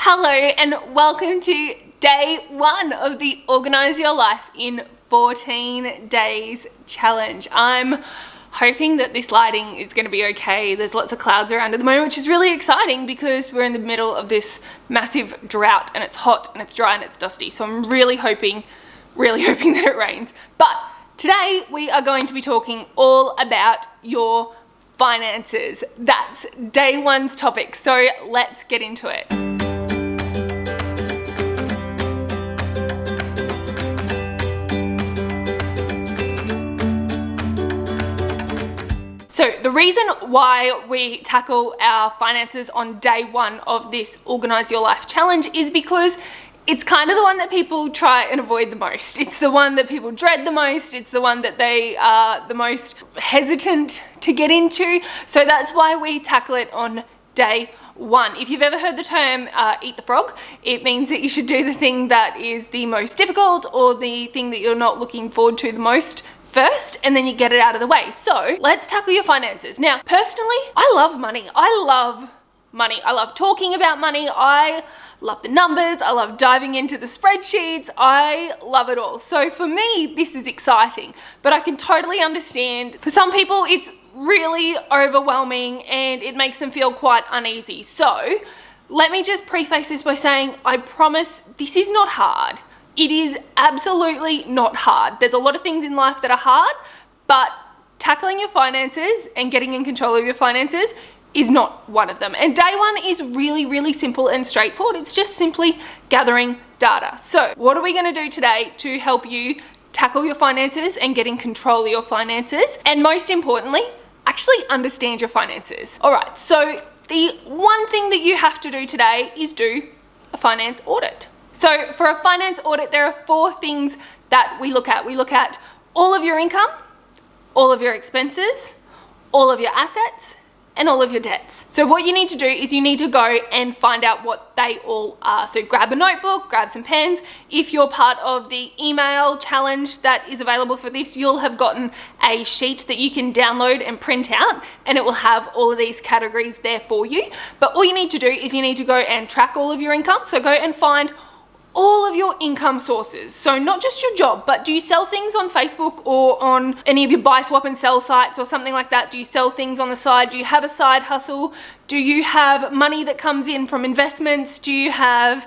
Hello and welcome to day 1 of the Organise Your Life in 14 Days challenge. I'm hoping that this lighting is going to be okay. There's lots of clouds around at the moment, which is really exciting because we're in the middle of this massive drought and it's hot and it's dry and it's dusty. So I'm really hoping that it rains. But today we are going to be talking all about your finances. That's day 1's topic. So let's get into it. So the reason why we tackle our finances on day 1 of this Organise Your Life challenge is because it's kind of the one that people try and avoid the most. It's the one that people dread the most. It's the one that they are the most hesitant to get into. So that's why we tackle it on day 1. If you've ever heard the term eat the frog, it means that you should do the thing that is the most difficult or the thing that you're not looking forward to the most first, and then you get it out of the way. So let's tackle your finances. Now, personally, I love money. I love money. I love talking about money. I love the numbers. I love diving into the spreadsheets. I love it all. So for me, this is exciting, but I can totally understand for some people it's really overwhelming and it makes them feel quite uneasy. So let me just preface this by saying, I promise this is not hard. It is absolutely not hard. There's a lot of things in life that are hard, but tackling your finances and getting in control of your finances is not one of them. And day 1 is really simple and straightforward. It's just simply gathering data. So what are we going to do today to help you tackle your finances and get in control of your finances? And most importantly, actually understand your finances. All right, so the one thing that you have to do today is do a finance audit. So for a finance audit, there are 4 things that we look at. We look at all of your income, all of your expenses, all of your assets, and all of your debts. So what you need to do is you need to go and find out what they all are. So grab a notebook, grab some pens. If you're part of the email challenge that is available for this, you'll have gotten a sheet that you can download and print out, and it will have all of these categories there for you. But all you need to do is you need to go and track all of your income. So go and find all of your income sources. So not just your job, but do you sell things on Facebook or on any of your buy, swap and sell sites or something like that? Do you sell things on the side? Do you have a side hustle? Do you have money that comes in from investments? Do you have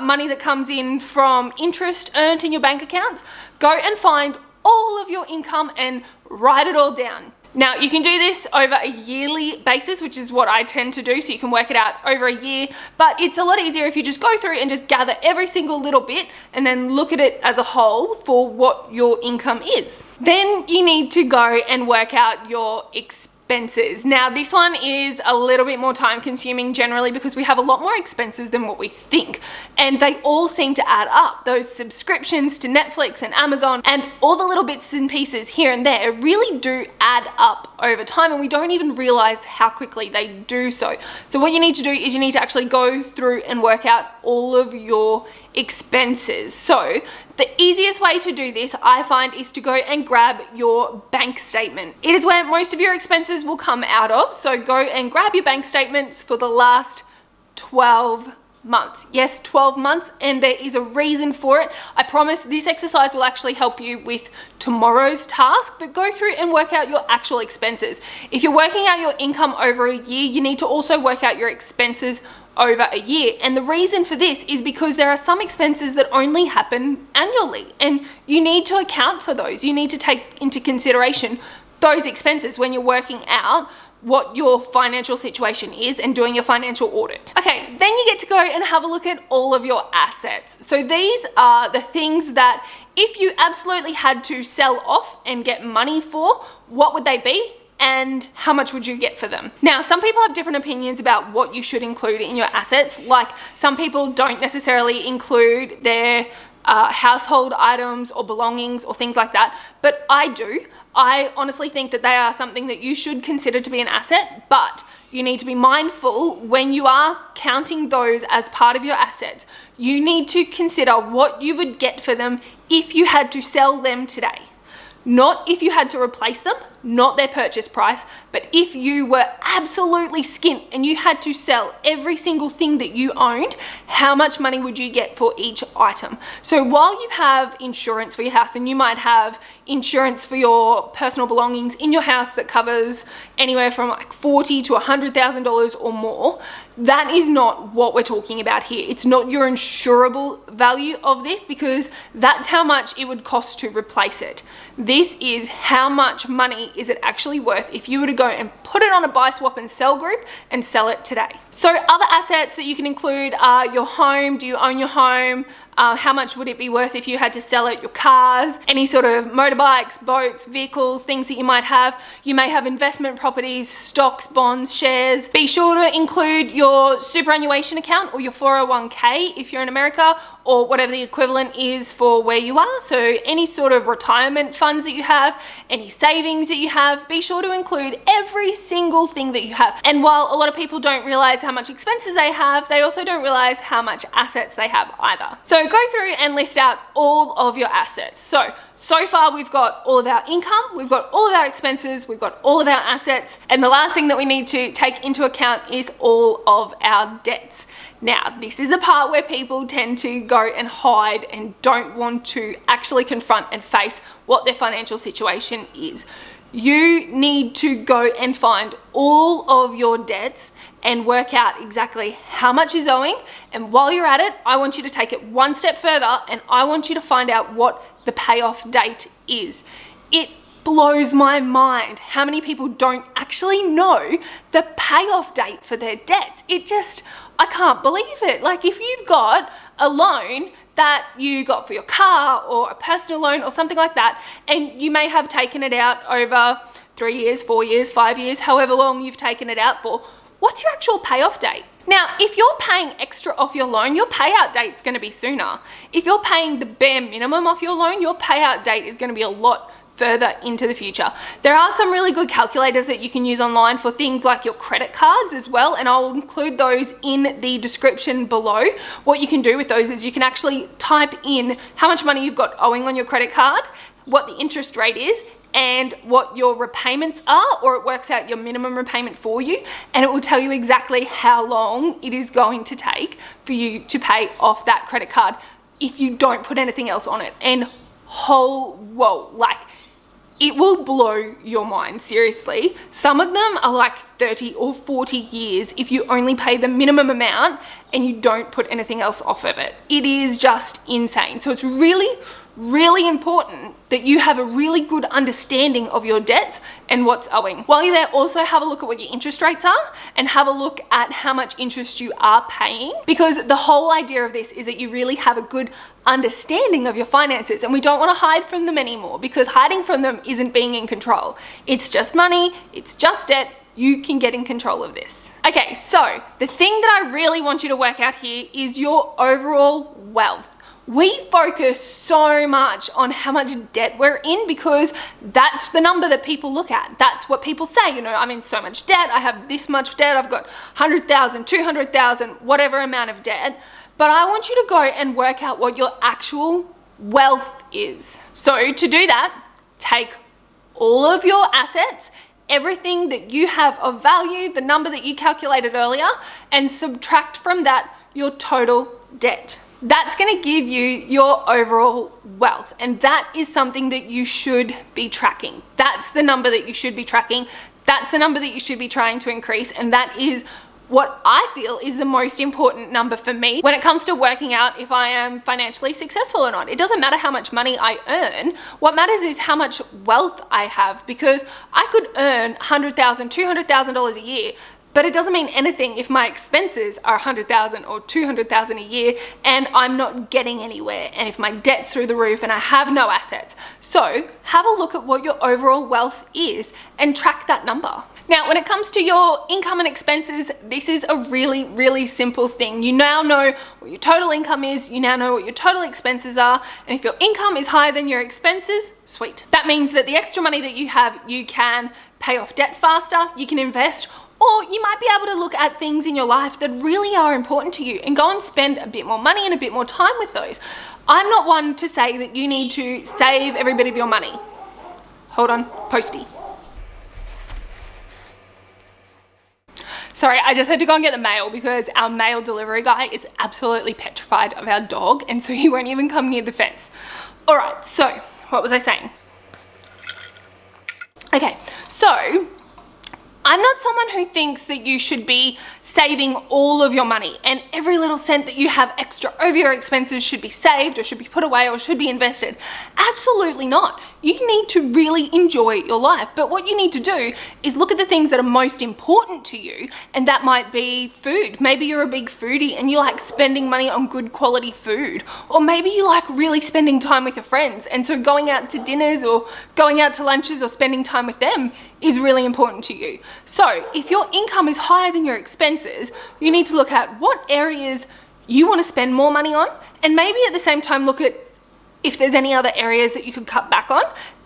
money that comes in from interest earned in your bank accounts? Go and find all of your income and write it all down. Now, you can do this over a yearly basis, which is what I tend to do, so you can work it out over a year, but it's a lot easier if you just go through and just gather every single little bit and then look at it as a whole for what your income is. Then you need to go and work out your expenses. Now, this one is a little bit more time consuming generally because we have a lot more expenses than what we think, and they all seem to add up. Those subscriptions to Netflix and Amazon and all the little bits and pieces here and there really do add up over time, and we don't even realize how quickly they do so. So what you need to do is you need to actually go through and work out all of your expenses. So the easiest way to do this, I find, is to go and grab your bank statement. It is where most of your expenses will come out of. So go and grab your bank statements for the last 12 months. Yes, 12 months, and there is a reason for it. I promise this exercise will actually help you with tomorrow's task, but go through and work out your actual expenses. If you're working out your income over a year, you need to also work out your expenses over a year. And the reason for this is because there are some expenses that only happen annually, and you need to account for those. You need to take into consideration those expenses when you're working out what your financial situation is and doing your financial audit. Okay, then you get to go and have a look at all of your assets. So these are the things that if you absolutely had to sell off and get money for, what would they be? And how much would you get for them? Now, some people have different opinions about what you should include in your assets. Like some people don't necessarily include their household items or belongings or things like that, but I do. I honestly think that they are something that you should consider to be an asset, but you need to be mindful when you are counting those as part of your assets. You need to consider what you would get for them if you had to sell them today. Not if you had to replace them, not their purchase price. But if you were absolutely skint and you had to sell every single thing that you owned, how much money would you get for each item? So while you have insurance for your house, and you might have insurance for your personal belongings in your house that covers anywhere from like $40,000 to $100,000 or more, that is not what we're talking about here. It's not your insurable value of this, because that's how much it would cost to replace it. This is how much money is it actually worth if you were to go and put it on a buy, swap and sell group and sell it today. So other assets that you can include are your home. Do you own your home? How much would it be worth if you had to sell it? Your cars, any sort of motorbikes, boats, vehicles, things that you might have. You may have investment properties, stocks, bonds, shares. Be sure to include your superannuation account or your 401k if you're in America, or whatever the equivalent is for where you are. So any sort of retirement funds that you have, any savings that you have, be sure to include every single thing that you have. And while a lot of people don't realize how much expenses they have, they also don't realize how much assets they have either. So go through and list out all of your assets. So far we've got all of our income, we've got all of our expenses, we've got all of our assets, and the last thing that we need to take into account is all of our debts. Now, this is the part where people tend to go and hide and don't want to actually confront and face what their financial situation is. You need to go and find all of your debts and work out exactly how much is owing. And while you're at it, I want you to take it one step further, and I want you to find out what the payoff date is. It blows my mind how many people don't actually know the payoff date for their debts. I can't believe it. Like, if you've got a loan that you got for your car or a personal loan or something like that, and you may have taken it out over 3 years, 4 years, 5 years, however long you've taken it out for, what's your actual payoff date? Now, if you're paying extra off your loan, your payout date's going to be sooner. If you're paying the bare minimum off your loan, your payout date is going to be a lot further into the future. There are some really good calculators that you can use online for things like your credit cards as well, and I'll include those in the description below. What you can do with those is you can actually type in how much money you've got owing on your credit card, what the interest rate is, and what your repayments are, or it works out your minimum repayment for you, and it will tell you exactly how long it is going to take for you to pay off that credit card if you don't put anything else on it. And whoa, like, it will blow your mind, seriously. Some of them are like 30 or 40 years if you only pay the minimum amount and you don't put anything else off of it. It is just insane. So it's really, really important that you have a really good understanding of your debts and what's owing. While you're there, also have a look at what your interest rates are and have a look at how much interest you are paying, because the whole idea of this is that you really have a good understanding of your finances, and we don't want to hide from them anymore, because hiding from them isn't being in control. It's just money, it's just debt. You can get in control of this. Okay, so the thing that I really want you to work out here is your overall wealth. We focus so much on how much debt we're in because that's the number that people look at. That's what people say, you know, I'm in so much debt, I have this much debt, I've got 100,000, 200,000, whatever amount of debt. But I want you to go and work out what your actual wealth is. So to do that, take all of your assets, everything that you have of value, the number that you calculated earlier, and subtract from that your total debt. That's going to give you your overall wealth, and that is something that you should be tracking. That's the number that you should be tracking. That's the number that you should be trying to increase, and that is what I feel is the most important number for me when it comes to working out if I am financially successful or not. It doesn't matter how much money I earn. What matters is how much wealth I have, because I could earn $100,000, $200,000 a year, but it doesn't mean anything if my expenses are $100,000 or $200,000 a year and I'm not getting anywhere, and if my debt's through the roof and I have no assets. So have a look at what your overall wealth is and track that number. Now, when it comes to your income and expenses, this is a really, really simple thing. You now know what your total income is, you now know what your total expenses are, and if your income is higher than your expenses, sweet. That means that the extra money that you have, you can pay off debt faster, you can invest, or you might be able to look at things in your life that really are important to you and go and spend a bit more money and a bit more time with those. I'm not one to say that you need to save every bit of your money. Hold on, posty. Sorry, I just had to go and get the mail because our mail delivery guy is absolutely petrified of our dog, and so he won't even come near the fence. All right, so what was I saying? Okay, so I'm not someone who thinks that you should be saving all of your money and every little cent that you have extra over your expenses should be saved or should be put away or should be invested. Absolutely not. You need to really enjoy your life. But what you need to do is look at the things that are most important to you, and that might be food. Maybe you're a big foodie and you like spending money on good quality food. Or maybe you like really spending time with your friends, and so going out to dinners or going out to lunches or spending time with them is really important to you. So if your income is higher than your expenses, you need to look at what areas you want to spend more money on, and maybe at the same time look at if there's any other areas that you could cut back on,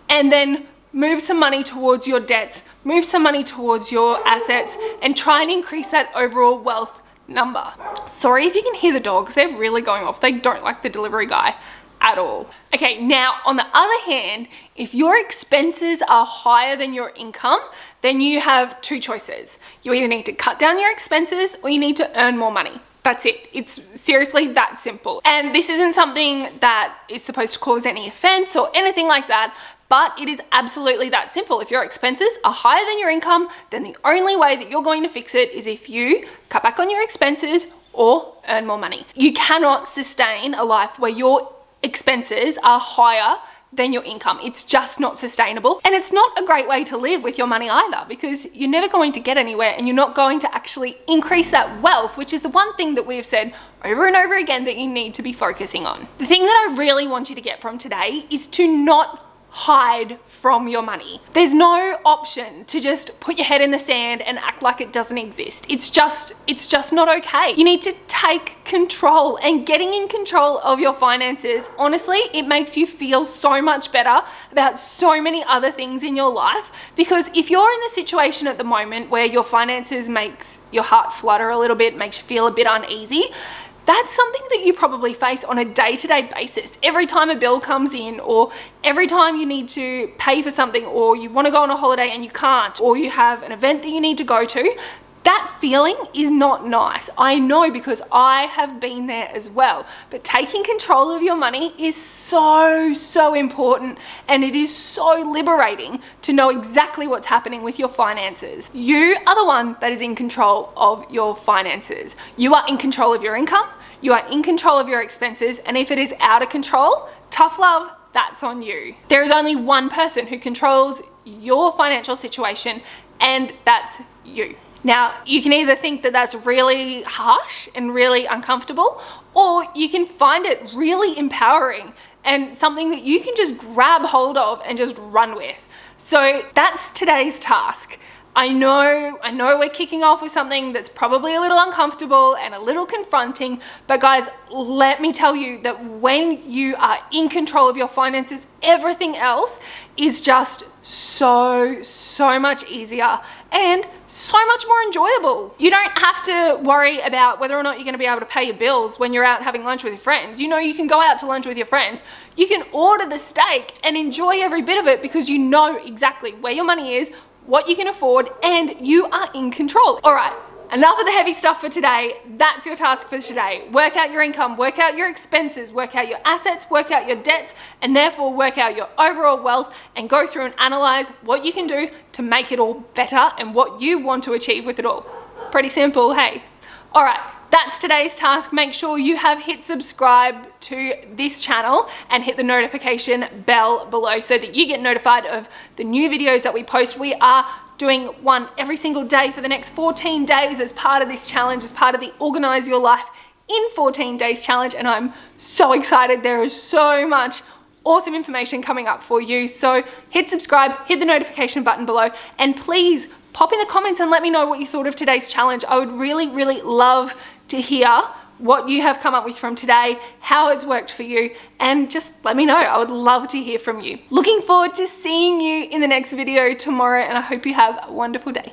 and then move some money towards your debts, move some money towards your assets, and try and increase that overall wealth number. Sorry if you can hear the dogs, they're really going off. They don't like the delivery guy at all. Okay, now on the other hand, if your expenses are higher than your income, then you have two choices. You either need to cut down your expenses or you need to earn more money. That's it. It's seriously that simple. And this isn't something that is supposed to cause any offense or anything like that, but it is absolutely that simple. If your expenses are higher than your income, then the only way that you're going to fix it is if you cut back on your expenses or earn more money. You cannot sustain a life where your expenses are higher than your income. It's just not sustainable, and it's not a great way to live with your money either, because you're never going to get anywhere and you're not going to actually increase that wealth, which is the one thing that we've said over and over again that you need to be focusing on. The thing that I really want you to get from today is to not hide from your money. There's no option to just put your head in the sand and act like it doesn't exist. It's just not okay. You need to take control, and getting in control of your finances, honestly, it makes you feel so much better about so many other things in your life. Because if you're in the situation at the moment where your finances makes your heart flutter a little bit, makes you feel a bit uneasy, that's something that you probably face on a day-to-day basis. Every time a bill comes in, or every time you need to pay for something, or you want to go on a holiday and you can't, or you have an event that you need to go to, that feeling is not nice. I know, because I have been there as well. But taking control of your money is so important, and it is so liberating to know exactly what's happening with your finances. You are the one that is in control of your finances. You are in control of your income, you are in control of your expenses, and if it is out of control, tough love, that's on you. There is only one person who controls your financial situation, and that's you. Now, you can either think that that's really harsh and really uncomfortable, or you can find it really empowering and something that you can just grab hold of and just run with. So that's today's task. I know we're kicking off with something that's probably a little uncomfortable and a little confronting, but guys, let me tell you that when you are in control of your finances, everything else is just so much easier and so much more enjoyable. You don't have to worry about whether or not you're going to be able to pay your bills when you're out having lunch with your friends. You know, you can go out to lunch with your friends. You can order the steak and enjoy every bit of it because you know exactly where your money is, what you can afford, and you are in control. All right, enough of the heavy stuff for today. That's your task for today. Work out your income, work out your expenses, work out your assets, work out your debts, and therefore work out your overall wealth, and go through and analyze what you can do to make it all better and what you want to achieve with it all. Pretty simple, hey? All right. That's today's task. Make sure you have hit subscribe to this channel and hit the notification bell below so that you get notified of the new videos that we post. We are doing one every single day for the next 14 days as part of this challenge, as part of the Organize Your Life in 14 Days challenge, and I'm so excited. There is so much awesome information coming up for you. So hit subscribe, hit the notification button below, and please pop in the comments and let me know what you thought of today's challenge. I would really love to hear what you have come up with from today, how it's worked for you, and just let me know. I would love to hear from you. Looking forward to seeing you in the next video tomorrow, and I hope you have a wonderful day.